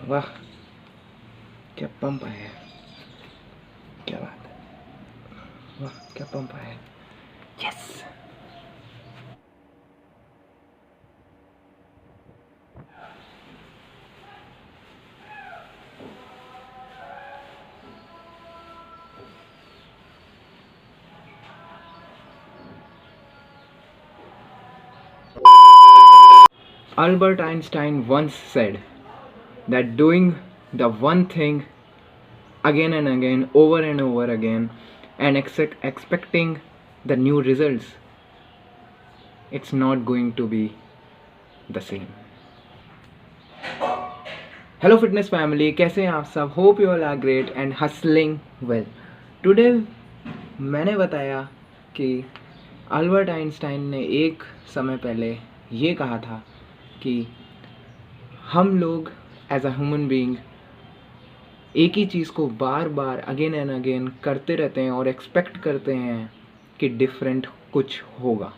वाह, क्या पंप है, क्या बात है, वाह क्या पंप है। Yes. Albert Einstein once said that doing the one thing again and again, over and over again, and expecting the new results, it's not going to be the same. Hello fitness family, कैसे हैं आप सब? Hope you all are great and hustling well. Today मैंने बताया कि Albert Einstein ने एक समय पहले ये कहा था कि हम लोग एज अ ह्यूमन बीइंग एक ही चीज़ को बार बार अगेन एंड अगेन करते रहते हैं और एक्सपेक्ट करते हैं कि डिफरेंट कुछ होगा,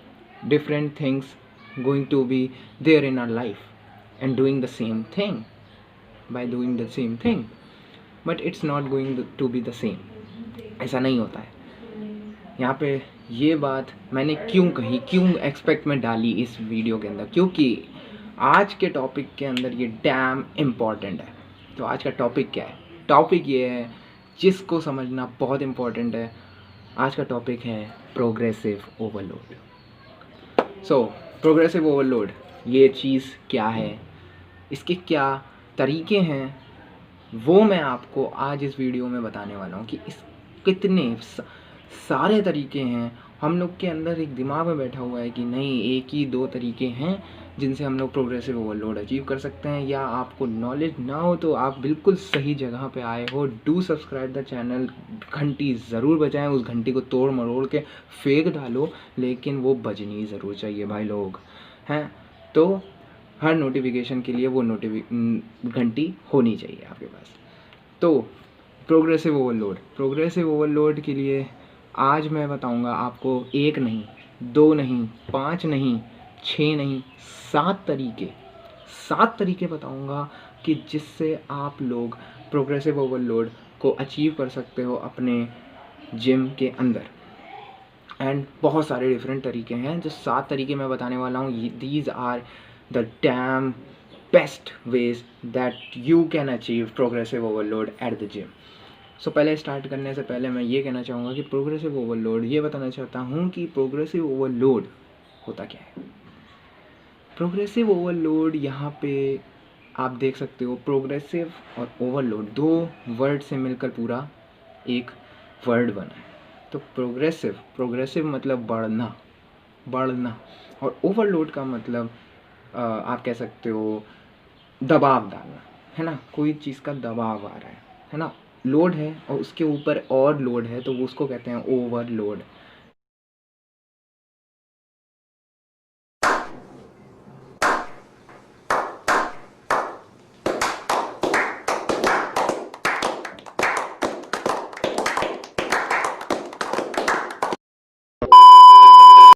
different things going to be there in our life and doing the same thing by doing the same thing, but it's not going to be the same. ऐसा नहीं होता है। यहाँ पे ये बात मैंने क्यों कही, क्यों एक्सपेक्ट में डाली इस वीडियो के अंदर, क्योंकि आज के टॉपिक के अंदर ये डैम इम्पॉर्टेंट है। तो आज का टॉपिक क्या है? टॉपिक ये है जिसको समझना बहुत इम्पॉर्टेंट है। आज का टॉपिक है progressive overload. So progressive overload ये चीज़ क्या है, इसके क्या तरीके हैं, वो मैं आपको आज इस वीडियो में बताने वाला हूँ कि इस कितने सारे तरीके हैं। हम लोग के अंदर एक दिमाग में बैठा हुआ है कि नहीं, एक ही दो तरीके हैं जिनसे हम लोग प्रोग्रेसिव ओवरलोड अचीव कर सकते हैं। या आपको नॉलेज ना हो तो आप बिल्कुल सही जगह पे आए हो। डू सब्सक्राइब द चैनल, घंटी ज़रूर बजाएं, उस घंटी को तोड़ मरोड़ के फेंक डालो, लेकिन वो बजनी ज़रूर चाहिए भाई लोग हैं। तो हर नोटिफिकेशन के लिए वो घंटी होनी चाहिए आपके पास। तो प्रोग्रेसिव ओवरलोड के लिए आज मैं बताऊंगा आपको एक नहीं, दो नहीं, 5 नहीं, 6 नहीं, 7 तरीके बताऊंगा कि जिससे आप लोग प्रोग्रेसिव ओवरलोड को अचीव कर सकते हो अपने जिम के अंदर। एंड बहुत सारे डिफरेंट तरीके हैं। जो 7 तरीके मैं बताने वाला हूँ, these are the damn best ways that you can achieve progressive overload at the gym. So पहले स्टार्ट करने से पहले मैं ये कहना चाहूँगा कि प्रोग्रेसिव ओवरलोड, ये बताना चाहता हूँ कि प्रोग्रेसिव ओवरलोड होता क्या है। प्रोग्रेसिव ओवरलोड यहाँ पे आप देख सकते हो, प्रोग्रेसिव और ओवरलोड दो वर्ड से मिलकर पूरा एक वर्ड बना है। तो प्रोग्रेसिव मतलब बढ़ना, और ओवरलोड का मतलब आप कह सकते हो दबाव डालना, है ना। कोई चीज़ का दबाव आ रहा है ना, लोड है और उसके ऊपर और लोड है, तो वो उसको कहते हैं ओवरलोड।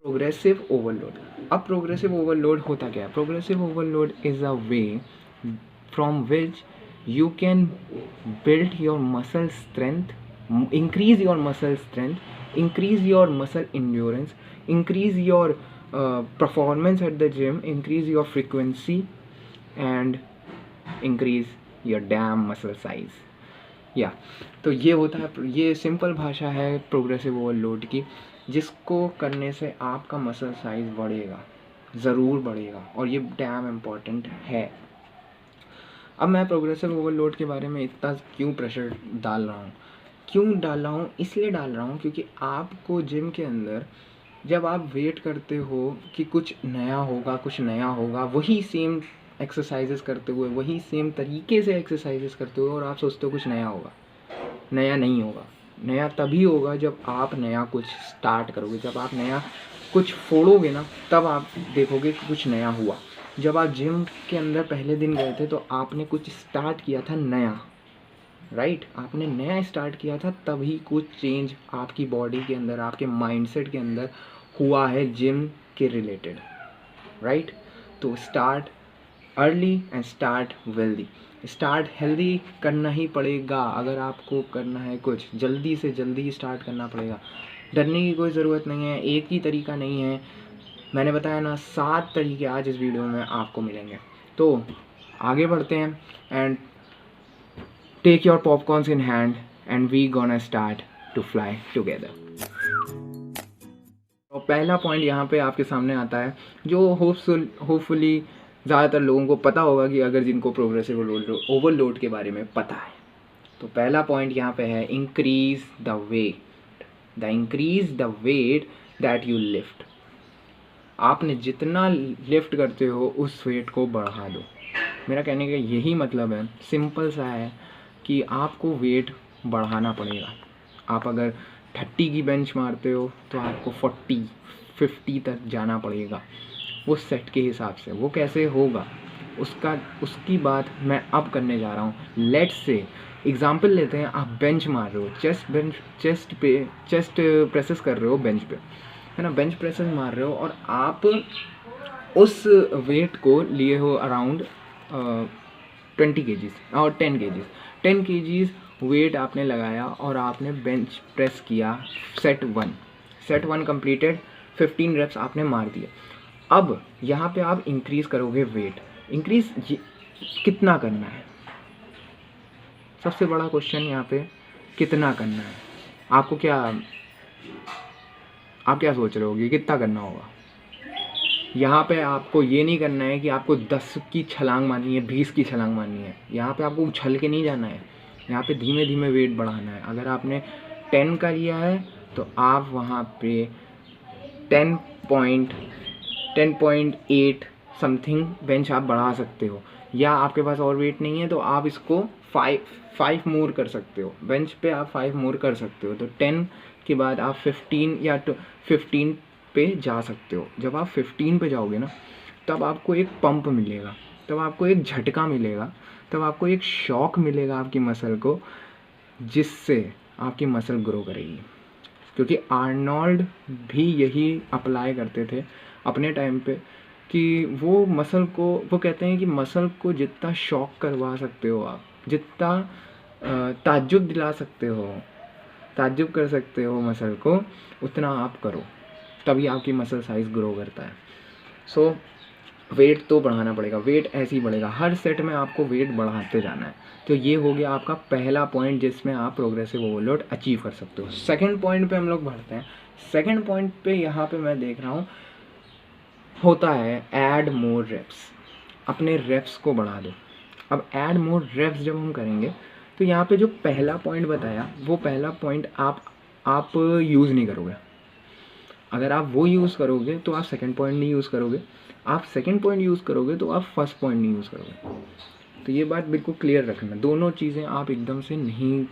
Progressive overload. अब प्रोग्रेसिव ओवरलोड होता क्या है? Progressive overload is a way from which you can build your muscle strength, increase your muscle strength, increase your muscle endurance, increase your performance at the gym, increase your frequency, and increase your damn muscle size. या तो ये होता है, ये simple भाषा है progressive overload की, जिसको करने से आपका मसल साइज बढ़ेगा, ज़रूर बढ़ेगा, और ये डैम इम्पॉर्टेंट है। अब मैं प्रोग्रेसिव ओवरलोड के बारे में इतना क्यों प्रेशर डाल रहा हूँ, इसलिए डाल रहा हूँ क्योंकि आपको जिम के अंदर जब आप वेट करते हो कि कुछ नया होगा, वही सेम एक्सरसाइजेस करते हुए, वही सेम तरीके से एक्सरसाइजेस करते हुए, और आप सोचते हो कुछ नया होगा, नया नहीं होगा। नया तभी होगा जब आप नया कुछ स्टार्ट करोगे, जब आप नया कुछ फोड़ोगे ना, तब आप देखोगे कि कुछ नया हुआ। जब आप जिम के अंदर पहले दिन गए थे तो आपने कुछ स्टार्ट किया था नया, राइट? आपने नया स्टार्ट किया था, तभी कुछ चेंज आपकी बॉडी के अंदर, आपके माइंडसेट के अंदर हुआ है जिम के रिलेटेड, राइट? तो start early and start wealthy. Start healthy करना ही पड़ेगा। अगर आपको करना है कुछ, जल्दी से जल्दी स्टार्ट करना पड़ेगा। डरने की कोई ज़रूरत नहीं है, एक ही तरीका नहीं है। मैंने बताया ना 7 तरीके आज इस वीडियो में आपको मिलेंगे। तो आगे बढ़ते हैं and take your popcorns in hand and we gonna start to fly together. और पहला पॉइंट यहाँ पे आपके सामने आता है जो होपफुली ज़्यादातर लोगों को पता होगा कि अगर जिनको प्रोग्रेसिव ओवरलोड के बारे में पता है। तो पहला पॉइंट यहाँ पे है increase the weight that you lift. आपने जितना लिफ्ट करते हो उस वेट को बढ़ा दो। मेरा कहने का यही मतलब है, सिंपल सा है कि आपको वेट बढ़ाना पड़ेगा। आप अगर 30 की बेंच मारते हो तो आपको 40-50 तक जाना पड़ेगा वो सेट के हिसाब से। वो कैसे होगा उसकी बात मैं अब करने जा रहा हूँ। लेट्स से एग्जांपल लेते हैं, आप बेंच मार रहे हो, चेस्ट प्रेसेस कर रहे हो बेंच पे, है ना, बेंच प्रेसेस मार रहे हो और आप उस वेट को लिए हो अराउंड 20 kgs और 10 kgs वेट आपने लगाया और आपने बेंच प्रेस किया। सेट वन कंप्लीटेड, 15 रेप्स आपने मार दिए। अब यहाँ पे आप इंक्रीज़ करोगे वेट। इंक्रीज़ कितना करना है, सबसे बड़ा क्वेश्चन यहाँ पे कितना करना है। आप क्या सोच रहे होगे कितना करना होगा। यहाँ पे आपको ये नहीं करना है कि आपको 10 की छलांग मारनी है, 20 की छलांग मारनी है। यहाँ पे आपको उछल के नहीं जाना है, यहाँ पे धीमे धीमे वेट बढ़ाना है। अगर आपने 10 का लिया है तो आप वहाँ पे 10.8 समथिंग बेंच आप बढ़ा सकते हो। या आपके पास और वेट नहीं है तो आप इसको 5 मोर कर सकते हो, बेंच पे आप 5 मोर कर सकते हो। तो 10 के बाद आप 15 या 15 पे जा सकते हो। जब आप 15 पे जाओगे ना तब आपको एक पंप मिलेगा, तब आपको एक झटका मिलेगा, तब आपको एक शॉक मिलेगा आपकी मसल को, जिससे आपकी मसल ग्रो करेगी। क्योंकि आर्नोल्ड भी यही अप्लाई करते थे अपने टाइम पे कि वो मसल को, वो कहते हैं कि मसल को जितना शॉक करवा सकते हो आप, जितना ताज्जुब दिला सकते हो, ताज्जुब कर सकते हो मसल को, उतना आप करो, तभी आपकी मसल साइज़ ग्रो करता है। सो वेट तो बढ़ाना पड़ेगा, वेट ऐसे ही बढ़ेगा, हर सेट में आपको वेट बढ़ाते जाना है। तो ये हो गया आपका पहला पॉइंट जिसमें आप प्रोग्रेसिव ओवरलोड अचीव कर सकते हो। सेकंड पॉइंट पे हम लोग बढ़ते हैं। सेकंड पॉइंट पे यहाँ पे मैं देख रहा हूँ होता है ऐड मोर रेप्स। अपने रेप्स को बढ़ा दो। अब ऐड मोर रेप्स जब हम करेंगे तो यहाँ पे जो पहला पॉइंट बताया वो पहला पॉइंट आप यूज़ नहीं करोगे। अगर आप वो यूज़ करोगे तो आप सेकंड पॉइंट नहीं यूज़ करोगे, आप सेकंड पॉइंट यूज़ करोगे तो आप फर्स्ट पॉइंट नहीं यूज़ करोगे। तो ये बात बिल्कुल क्लियर रखना, दोनों चीज़ें आप एकदम से नहीं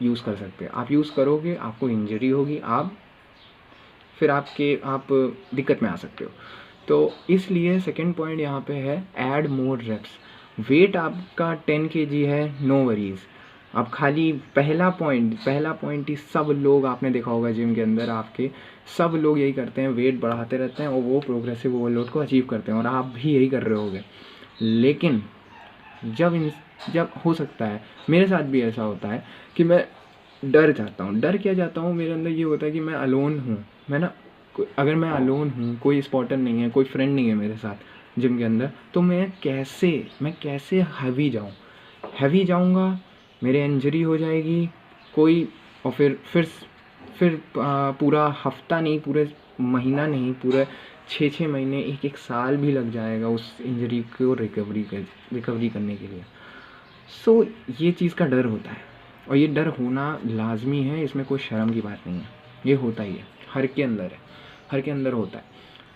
यूज़ कर सकते। आप यूज़ करोगे आपको इंजरी होगी, आप दिक्कत में आ सकते हो। तो इसलिए सेकंड पॉइंट यहाँ पे है ऐड मोर रेप्स। वेट आपका 10 kg है, नो वरीज़। अब खाली पहला पॉइंट ही सब लोग, आपने देखा होगा जिम के अंदर आपके सब लोग यही करते हैं, वेट बढ़ाते रहते हैं और वो प्रोग्रेसिव ओवरलोड को अचीव करते हैं, और आप भी यही कर रहे होगे। लेकिन जब हो सकता है, मेरे साथ भी ऐसा होता है कि मैं डर क्या जाता हूँ, मेरे अंदर ये होता है कि मैं अलोन हूँ, अगर मैं अलोन हूँ, कोई स्पॉटर नहीं है, कोई फ्रेंड नहीं है मेरे साथ जिम के अंदर, तो मैं कैसे हैवी जाऊँगा, मेरे इंजरी हो जाएगी कोई, और फिर पूरा हफ्ता नहीं, पूरे महीना नहीं, पूरे 6 महीने, 1 साल भी लग जाएगा उस इंजरी को रिकवरी करने के लिए। सो ये चीज़ का डर होता है, और ये डर होना लाजमी है, इसमें कोई शर्म की बात नहीं है, ये होता ही है, हर के अंदर होता है।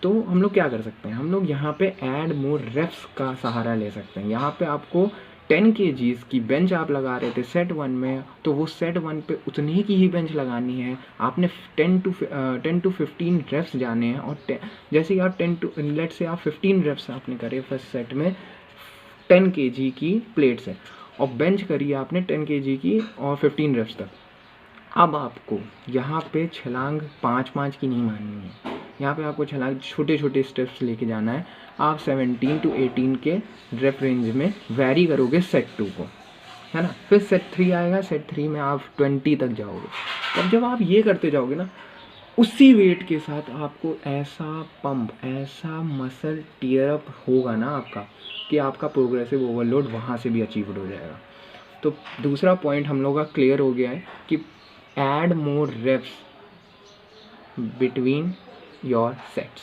तो हम लोग क्या कर सकते हैं, हम लोग यहाँ पे ऐड मोर रेप्स का सहारा ले सकते हैं। यहाँ पे आपको 10 kgs की बेंच आप लगा रहे थे सेट 1 में, तो वो सेट 1 पे उतनी की ही बेंच लगानी है। आपने 10 to 15 रेप्स जाने हैं, और जैसे कि आप 10 से आप 15 रेप्स आपने करे फर्स्ट सेट में 10 kg की प्लेट से, और बेंच करी आपने 10 kg की और 15 रेप्स तक। अब आपको यहाँ पे छलांग 5 की नहीं मारनी है, यहाँ पे आपको छलांग छोटे छोटे स्टेप्स लेके जाना है। आप 17 to 18 के रेप रेंज में वैरी करोगे सेट 2 को, है ना। फिर सेट 3 आएगा, सेट 3 में आप 20 तक जाओगे। तब जब आप ये करते जाओगे ना, उसी वेट के साथ आपको ऐसा पंप, ऐसा मसल टीयर अप होगा ना आपका, कि आपका प्रोग्रेसिव ओवरलोड वहाँ से भी अचीव हो जाएगा। तो दूसरा पॉइंट हम लोग का क्लियर हो गया है कि add more reps between your sets.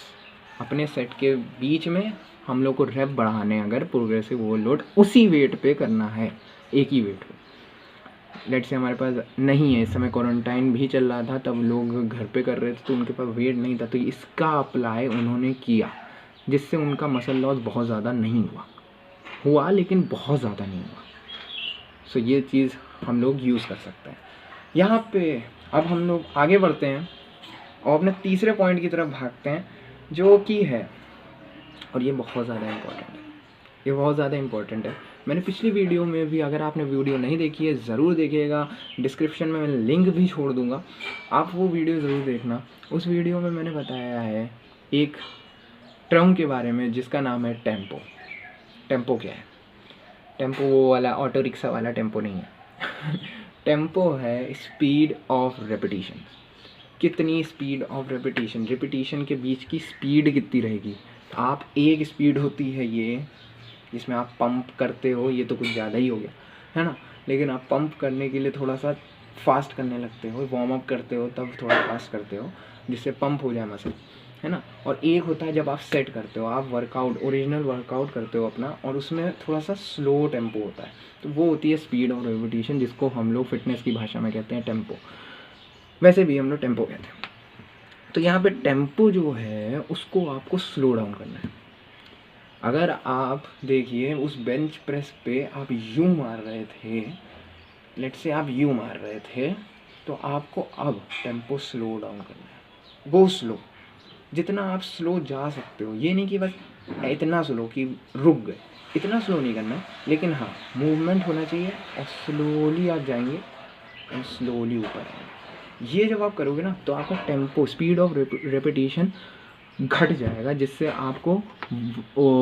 अपने सेट के बीच में हम लोग को रेप बढ़ाने, अगर प्रोग्रेसिव ओवरलोड उसी वेट पे करना है, एक ही वेट पे। लेट से हमारे पास नहीं है, इस समय क्वारंटाइन भी चल रहा था, तब लोग घर पे कर रहे थे तो उनके पास वेट नहीं था, तो इसका अप्लाई उन्होंने किया, जिससे उनका मसल लॉस बहुत ज़्यादा नहीं हुआ लेकिन बहुत ज़्यादा नहीं हुआ। सो ये चीज़ हम लोग यूज़ कर सकते हैं। यहाँ पे अब हम लोग आगे बढ़ते हैं और अपने तीसरे पॉइंट की तरफ भागते हैं, जो कि है, और ये बहुत ज़्यादा इम्पोर्टेंट है, मैंने पिछली वीडियो में भी, अगर आपने वीडियो नहीं देखी है ज़रूर देखिएगा, डिस्क्रिप्शन में मैं लिंक भी छोड़ दूँगा, आप वो वीडियो ज़रूर देखना। उस वीडियो में मैंने बताया है एक टर्म के बारे में जिसका नाम है टेम्पो। टेम्पो क्या है? टेम्पो वो वाला ऑटो रिक्शा वाला टेम्पो नहीं है। टेम्पो है स्पीड ऑफ रेपिटेशन। कितनी स्पीड ऑफ रेपिटेशन के बीच की स्पीड कितनी रहेगी। आप एक स्पीड होती है ये, जिसमें आप पंप करते हो, ये तो कुछ ज़्यादा ही हो गया, है ना। लेकिन आप पंप करने के लिए थोड़ा सा फास्ट करने लगते हो, वार्म अप करते हो तब थोड़ा फास्ट करते हो, जिससे पंप हो जाए मसल, है ना। और एक होता है जब आप सेट करते हो, आप वर्कआउट, ओरिजिनल वर्कआउट करते हो अपना, और उसमें थोड़ा सा स्लो टेम्पो होता है, तो वो होती है स्पीड ऑफ रेपिटेशन, जिसको हम लोग फिटनेस की भाषा में कहते हैं टेम्पो। वैसे भी हम लोग टेम्पो कहते हैं। तो यहाँ पे टेम्पो जो है उसको आपको स्लो डाउन करना है। अगर आप देखिए उस बेंच प्रेस पे आप यूँ मार रहे थे, लेट से आप यूँ मार रहे थे, तो आपको अब टेम्पो स्लो डाउन करना है। गो स्लो, जितना आप स्लो जा सकते हो। ये नहीं कि बस इतना स्लो कि रुक गए, इतना स्लो नहीं करना है, लेकिन हाँ मूवमेंट होना चाहिए, और स्लोली आप जाएंगे और स्लोली ऊपर आएंगे। ये जब आप करोगे ना, तो आपका टेम्पो, स्पीड ऑफ रेपिटेशन घट जाएगा, जिससे आपको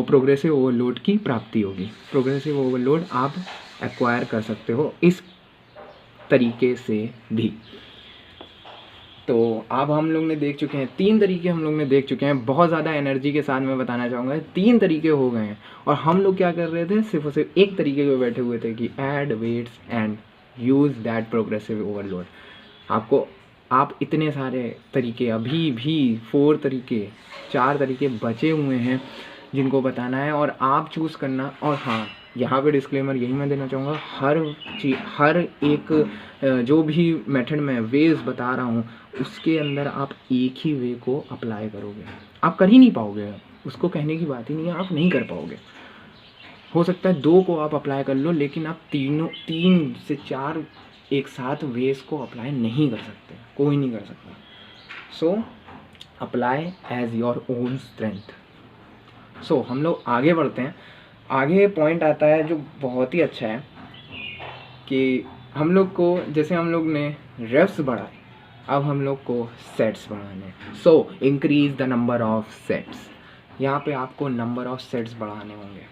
प्रोग्रेसिव ओवरलोड की प्राप्ति होगी। प्रोग्रेसिव ओवरलोड आप एक्वायर कर सकते हो इस तरीके से भी। तो अब हम लोग ने देख चुके हैं 3 तरीके, हम लोग ने देख चुके हैं। बहुत ज़्यादा एनर्जी के साथ मैं बताना चाहूँगा 3 तरीके हो गए हैं, और हम लोग क्या कर रहे थे, सिर्फ और सिर्फ एक तरीके पे बैठे हुए थे कि add weights and use that progressive overload. आपको आप इतने सारे तरीके, अभी भी 4 तरीके बचे हुए हैं जिनको बताना है, और आप चूज़ करना। और हाँ, यहाँ पे डिस्क्लेमर यही मैं देना चाहूँगा, हर एक जो भी मेथड में वेज बता रहा हूँ, उसके अंदर आप एक ही वे को अप्लाई करोगे, आप कर ही नहीं पाओगे। उसको कहने की बात ही नहीं है, आप नहीं कर पाओगे। हो सकता है 2 को आप अप्लाई कर लो, लेकिन आप 3 से 4 एक साथ वेज को अप्लाई नहीं कर सकते, कोई नहीं कर सकता। So apply as your own strength. So हम लोग आगे बढ़ते हैं। आगे पॉइंट आता है जो बहुत ही अच्छा है, कि हम लोग को, जैसे हम लोग ने रेप्स बढ़ाए, अब हम लोग को सेट्स बढ़ाने। So increase the number of sets. यहाँ पे आपको नंबर ऑफ सेट्स बढ़ाने होंगे।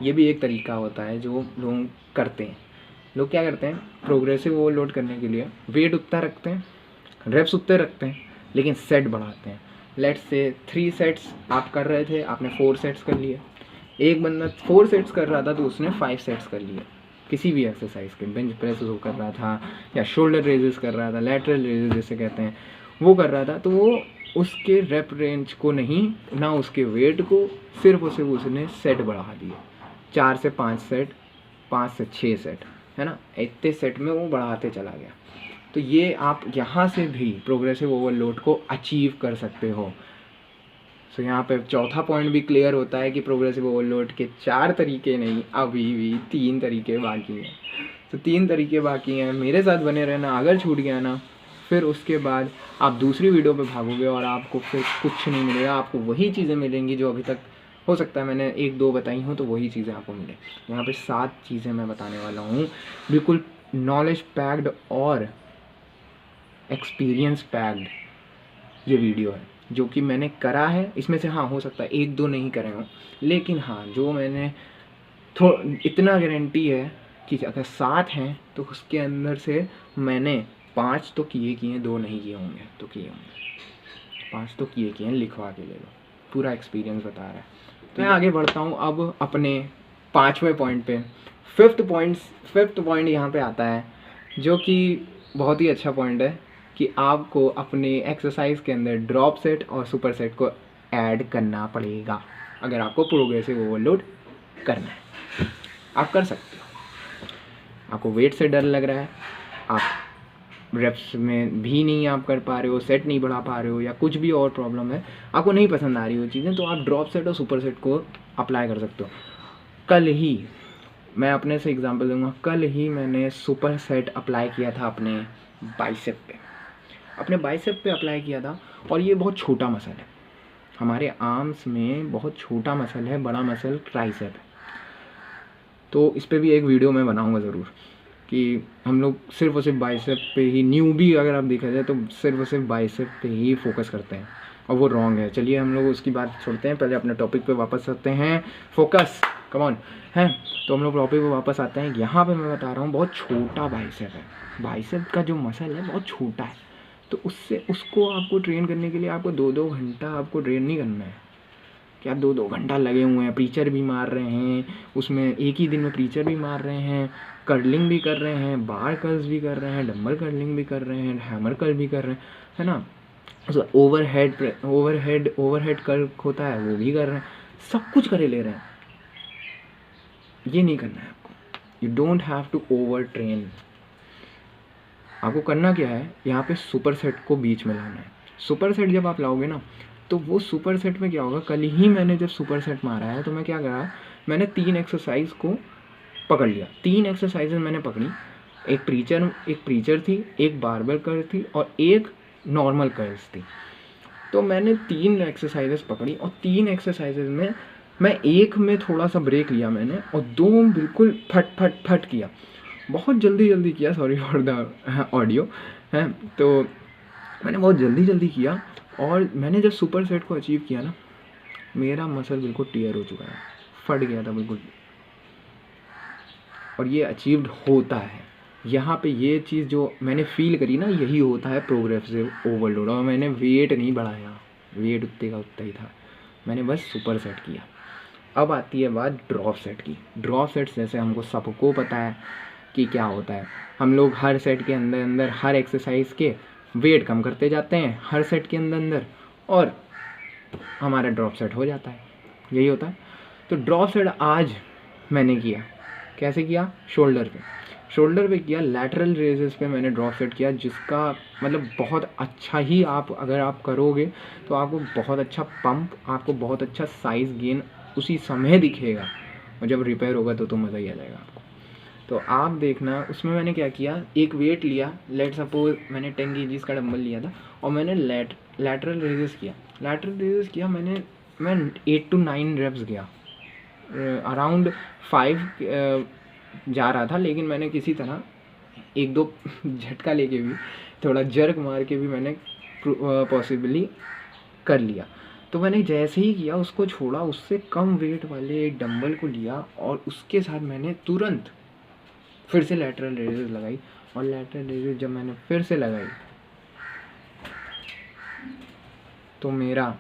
ये भी एक तरीका होता है जो लोग करते हैं। लोग क्या करते हैं, प्रोग्रेसिव ओवरलोड करने के लिए वेट उतना रखते हैं, रेप्स उतने रखते हैं, लेकिन सेट बढ़ाते हैं। लेट्स से 3 सेट्स आप कर रहे थे, आपने 4 सेट्स कर लिए। एक बंदा 4 सेट्स कर रहा था तो उसने 5 सेट्स कर लिए, किसी भी एक्सरसाइज के। बेंच प्रेस वो कर रहा था, या शोल्डर रेजेस कर रहा था, लैटरल रेजेस जिसे कहते हैं, वो कर रहा था, तो वो उसके रेप रेंज को नहीं, ना उसके वेट को, सिर्फ उसने सेट बढ़ा दिए। 4 से 5 सेट, 5 से 6 सेट, है ना। इतने सेट में वो बढ़ाते चला गया। तो ये आप यहाँ से भी प्रोग्रेसिव ओवरलोड को अचीव कर सकते हो। सो यहाँ पे चौथा पॉइंट भी क्लियर होता है कि प्रोग्रेसिव ओवरलोड के 4 तरीके नहीं, अभी भी 3 तरीके बाकी हैं। तो 3 तरीके बाकी हैं, मेरे साथ बने रहना। अगर छूट गया ना, फिर उसके बाद आप दूसरी वीडियो पे भागोगे और आपको फिर कुछ नहीं मिलेगा। आपको वही चीज़ें मिलेंगी जो अभी तक, हो सकता है मैंने 1-2 बताई हूँ, तो वही चीज़ें आपको मिले। यहाँ पे 7 चीज़ें मैं बताने वाला हूँ, बिल्कुल नॉलेज पैक्ड और एक्सपीरियंस पैक्ड ये वीडियो है। जो कि मैंने करा है, इसमें से हाँ हो सकता है 1-2 नहीं करे हों, लेकिन हाँ जो मैंने इतना गारंटी है कि अगर 7 हैं तो उसके अंदर से मैंने 5 तो किए 2 नहीं किए होंगे, तो किए होंगे 5 तो किए हैं, लिखवा के ले लो, पूरा एक्सपीरियंस बता रहा है। तो मैं आगे बढ़ता हूँ अब अपने 5वें पॉइंट पे। फिफ्थ पॉइंट यहाँ पे आता है, जो कि बहुत ही अच्छा पॉइंट है कि आपको अपने एक्सरसाइज के अंदर ड्रॉप सेट और सुपर सेट को ऐड करना पड़ेगा अगर आपको प्रोग्रेसिव ओवरलोड करना है। आप कर सकते हो। आपको वेट से डर लग रहा है, आप रेप्स में भी नहीं आप कर पा रहे हो, सेट नहीं बढ़ा पा रहे हो, या कुछ भी और प्रॉब्लम है, आपको नहीं पसंद आ रही वो चीज़ें, तो आप ड्रॉप सेट और सुपर सेट को अप्लाई कर सकते हो। कल ही मैं अपने से एग्जांपल दूंगा, कल ही मैंने सुपर सेट अप्लाई किया था अपने बाइसेप पे अप्लाई किया था। और ये बहुत छोटा मसल है, हमारे आर्म्स में बहुत छोटा मसल है, बड़ा मसल ट्राइसेप है। तो इस पर भी एक वीडियो मैं बनाऊंगा ज़रूर, कि हम लोग सिर्फ और सिर्फ बाइसेप पे ही, न्यूबी अगर आप देखा जाए तो सिर्फ और सिर्फ बाइसेप पे ही फोकस करते हैं, और वो रॉन्ग है। चलिए हम लोग उसकी बात छोड़ते हैं, पहले अपने टॉपिक पे वापस आते हैं। फोकस, कम ऑन है। तो हम लोग टॉपिक पे वापस आते हैं। यहाँ पे मैं बता रहा हूँ बहुत छोटा बाइसेप है, बाइसेप का जो मसल है बहुत छोटा है, तो उसको आपको ट्रेन करने के लिए आपको 2-2 घंटा आपको ट्रेन नहीं करना है कि आप 2-2 घंटा लगे हुए हैं, प्रीचर भी मार रहे हैं उसमें, एक ही दिन में प्रीचर भी मार रहे हैं, कर्लिंग भी कर रहे हैं, बार कर्ल्स भी कर रहे हैं, डंबल कर्लिंग भी कर रहे हैं, हैमर कर्ल भी कर रहे हैं, है ना, ओवरहेड कर्ल होता है वो भी कर रहे हैं, सब कुछ करे ले रहे हैं। ये नहीं करना है आपको। You don't have to over train. आपको करना क्या है, यहाँ पे सुपर सेट को बीच में लाना है। सुपर सेट जब आप लाओगे ना, तो वो सुपर सेट में क्या होगा, कल ही मैंने जब सुपर सेट मारा है तो मैं क्या करा, मैंने 3 एक्सरसाइज को पकड़ लिया। 3 एक्सरसाइजेज मैंने पकड़ी, एक प्रीचर थी, एक बारबेल कर्ल थी और एक नॉर्मल कर्ल्स थी। तो मैंने 3 एक्सरसाइजेज पकड़ी और 3 एक्सरसाइजेज में मैं एक में थोड़ा सा ब्रेक लिया मैंने, और 2 बिल्कुल फट किया, बहुत जल्दी किया, सॉरी फॉर द ऑडियो है। तो मैंने बहुत जल्दी किया, और मैंने जब सुपर सेट को अचीव किया ना, मेरा मसल बिल्कुल टीयर हो चुका है, फट गया था बिल्कुल। और ये अचीव्ड होता है, यहाँ पे ये चीज़ जो मैंने फील करी ना, यही होता है प्रोग्रेसिव ओवरलोड। और मैंने वेट नहीं बढ़ाया, वेट उतने का उतना ही था, मैंने बस सुपर सेट किया। अब आती है बात ड्रॉप सेट की। ड्रॉप सेट जैसे हमको सबको पता है कि क्या होता है, हम लोग हर सेट के अंदर हर एक्सरसाइज के वेट कम करते जाते हैं हर सेट के अंदर, और हमारा ड्रॉप सेट हो जाता है, यही होता है। तो ड्रॉप सेट आज मैंने किया, कैसे किया, शोल्डर पे किया, लैटरल रेजेस पे मैंने ड्रॉप सेट किया, जिसका मतलब बहुत अच्छा ही अगर आप करोगे तो आपको बहुत अच्छा पंप, आपको बहुत अच्छा साइज़ गेन उसी समय दिखेगा, और जब रिपेयर होगा तो मज़ा ही आ जाएगा आपको। तो आप देखना, उसमें मैंने क्या किया, एक वेट लिया, लेट सपोज मैंने 10 kg का डंबल लिया था, और मैंने लैटरल रेजेस किया, मैं 8 to 9 रेप्स गया, अराउंड 5 जा रहा था, लेकिन मैंने किसी तरह 1-2 झटका लेके भी, थोड़ा जर्क मार के भी मैंने पॉसिबली कर लिया। तो मैंने जैसे ही किया, उसको छोड़ा, उससे कम वेट वाले एक डंबल को लिया, और उसके साथ मैंने तुरंत फिर से लैटरल रेजेस लगाई, और लैटरल रेजेस जब मैंने फिर से लगाई तो मेरा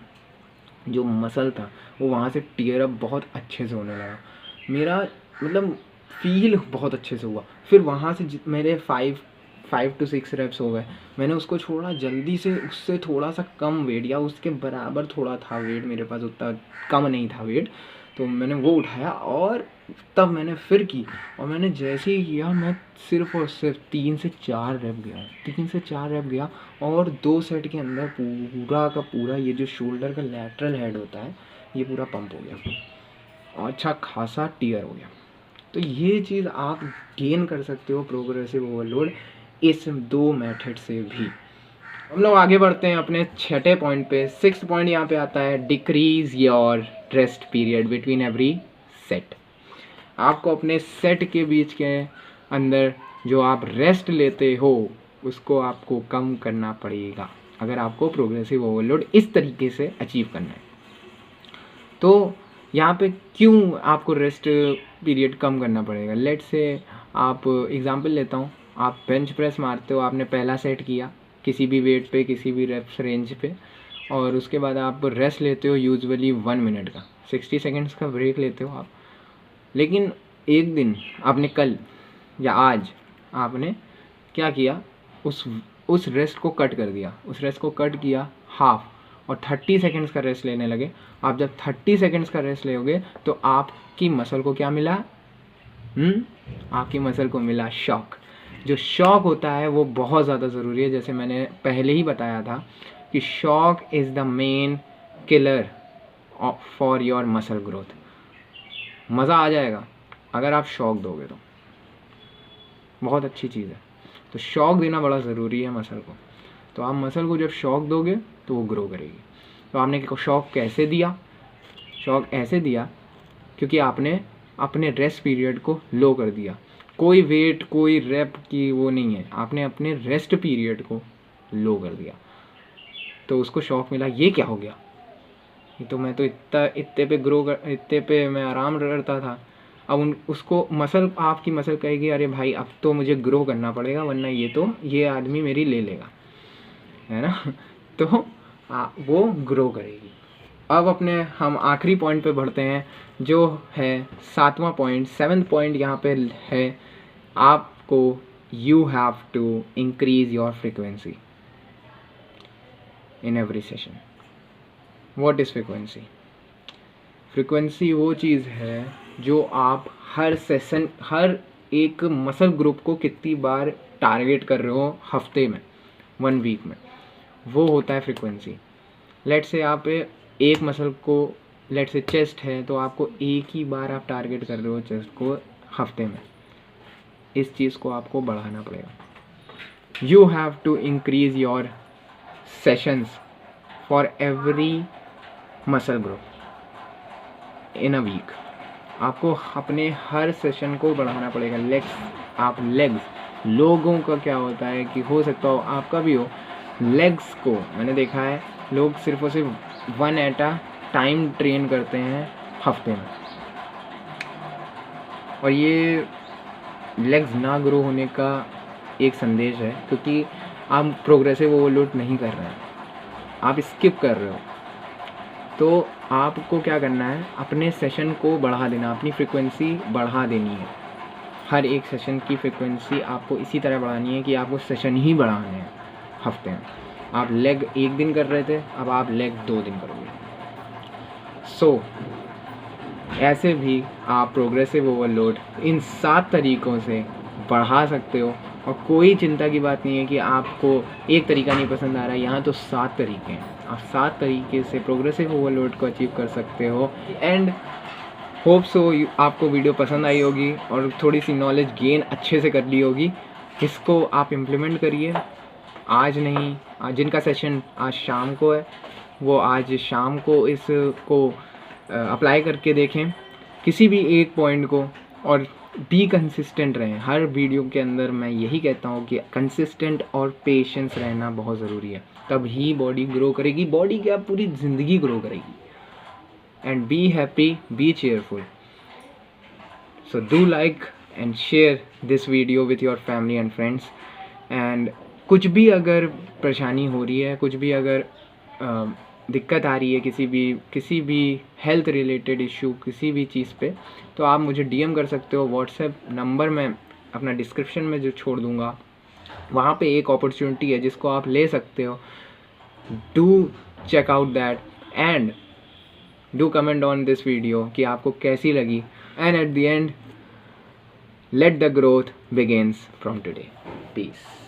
जो मसल था वो वहाँ से टीयर अप बहुत अच्छे से होने लगा, मेरा मतलब फील बहुत अच्छे से हुआ। फिर वहाँ से मेरे 5 to 6 रेप्स हो गए, मैंने उसको छोड़ा जल्दी से, उससे थोड़ा सा कम वेट या उसके बराबर थोड़ा था वेट मेरे पास, उतना कम नहीं था वेट, तो मैंने वो उठाया, और तब मैंने फिर की, और मैंने जैसे ही किया, मैं सिर्फ और सिर्फ 3 से 4 रेप गया, और 2 सेट के अंदर पूरा का पूरा ये जो शोल्डर का लैटरल हेड होता है ये पूरा पंप हो गया, और अच्छा खासा टीयर हो गया। तो ये चीज़ आप गेन कर सकते हो प्रोग्रेसिव ओवरलोड इस 2 मेथड से भी। हम लोग आगे बढ़ते हैं अपने 6ठे पॉइंट पे। 6th पॉइंट यहाँ पे आता है, decrease your rest period between every set. आपको अपने सेट के बीच के अंदर जो आप रेस्ट लेते हो उसको आपको कम करना पड़ेगा। अगर आपको प्रोग्रेसिव ओवरलोड इस तरीके से अचीव करना है। तो यहाँ पे क्यों आपको रेस्ट पीरियड कम करना पड़ेगा? लेट्स से आप एग्जांपल लेता हूँ, आप बेंच प्रेस मारते हो, आपने पहला सेट किया किसी भी वेट पे, किसी भी रेप्स रेंज पे, और उसके बाद आप रेस्ट लेते हो यूजुअली 1 मिनट का, 60 सेकेंड्स का ब्रेक लेते हो आप। लेकिन एक दिन आपने कल या आज आपने क्या किया, उस रेस्ट को कट कर दिया, उस रेस्ट को कट किया हाफ, और 30 सेकेंड्स का रेस्ट लेने लगे। आप जब 30 सेकेंड्स का रेस्ट लोगे तो आपकी मसल को क्या मिला? आपकी मसल को मिला शॉक। जो शॉक होता है वो बहुत ज़्यादा ज़रूरी है। जैसे मैंने पहले ही बताया था कि shock is the main killer for your muscle growth. मज़ा आ जाएगा अगर आप शॉक दोगे तो, बहुत अच्छी चीज़ है। तो शॉक देना बड़ा ज़रूरी है मसल को। तो आप मसल को जब शॉक दोगे तो वो ग्रो करेगी। तो आपने शॉक कैसे दिया? शॉक ऐसे दिया क्योंकि आपने अपने रेस्ट पीरियड को लो कर दिया। कोई वेट, कोई रैप की वो नहीं है, आपने अपने रेस्ट पीरियड को लो कर दिया, तो उसको शॉक मिला। ये क्या हो गया? ये तो मैं तो इतने पे मैं आराम करता था। अब उसको मसल, आपकी मसल कहेगी अरे भाई अब तो मुझे ग्रो करना पड़ेगा, वरना ये आदमी मेरी ले लेगा, है ना। तो वो ग्रो करेगी। अब हम आखिरी पॉइंट पे बढ़ते हैं, जो है 7वां पॉइंट, 7th पॉइंट यहाँ पे है आपको you have to increase your frequency in every session. What is frequency? Frequency वो चीज़ है जो आप हर सेशन, हर एक मसल ग्रुप को कितनी बार टारगेट कर रहे हो हफ्ते में, 1 वीक में, वो होता है फ्रीक्वेंसी। लेट से आप एक मसल को, लेट से चेस्ट है, तो आपको एक ही बार आप टारगेट कर रहे हो चेस्ट को हफ्ते में। इस चीज़ को आपको बढ़ाना पड़ेगा। You have to increase your sessions for every muscle group in a week. आपको अपने हर सेशन को बढ़ाना पड़ेगा। लेग्स, लोगों का क्या होता है कि हो सकता हो आपका भी हो, लेग्स को मैंने देखा है लोग सिर्फ और सिर्फ 1 एट अ टाइम ट्रेन करते हैं हफ्ते में, और ये लेग्स ना ग्रो होने का एक संदेश है, क्योंकि आप प्रोग्रेसिव ओवरलोड नहीं कर रहे हैं, आप स्किप कर रहे हो। तो आपको क्या करना है, अपने सेशन को बढ़ा देना, अपनी फ्रीक्वेंसी बढ़ा देनी है। हर एक सेशन की फ्रीक्वेंसी आपको इसी तरह बढ़ानी है कि आपको सेशन ही बढ़ाने हैं हफ्ते में। आप लेग 1 दिन कर रहे थे, अब आप लेग 2 दिन करोगे। ऐसे भी आप प्रोग्रेसिव ओवरलोड इन 7 तरीक़ों से बढ़ा सकते हो। और कोई चिंता की बात नहीं है कि आपको एक तरीका नहीं पसंद आ रहा है, यहाँ तो 7 तरीके हैं। आप 7 तरीके से प्रोग्रेसिव ओवरलोड को अचीव कर सकते हो। एंड होप सो आपको वीडियो पसंद आई होगी और थोड़ी सी नॉलेज गेन अच्छे से कर ली होगी। इसको आप इम्प्लीमेंट करिए। आज नहीं, आज जिनका सेशन आज शाम को है, वो आज शाम को इसको अप्लाई करके देखें किसी भी एक पॉइंट को, और बी कंसिस्टेंट रहें। हर वीडियो के अंदर मैं यही कहता हूँ कि कंसिस्टेंट और पेशेंस रहना बहुत ज़रूरी है, तब ही बॉडी ग्रो करेगी। बॉडी क्या, पूरी ज़िंदगी ग्रो करेगी। And be happy, B cheerful. So do like and share this video with your family and friends. And कुछ भी अगर परेशानी हो रही है, कुछ भी अगर दिक्कत आ रही है, किसी भी हेल्थ रिलेटेड इशू, किसी भी चीज़ पे, तो आप मुझे DM कर सकते हो। व्हाट्सएप नंबर मैं अपना डिस्क्रिप्शन में जो छोड़ दूँगा, वहाँ पे एक अपॉर्चुनिटी है जिसको आप ले सकते हो। Do check out that and do comment on this video कि आपको कैसी लगी। And at the end, let the growth begins from today. Piece.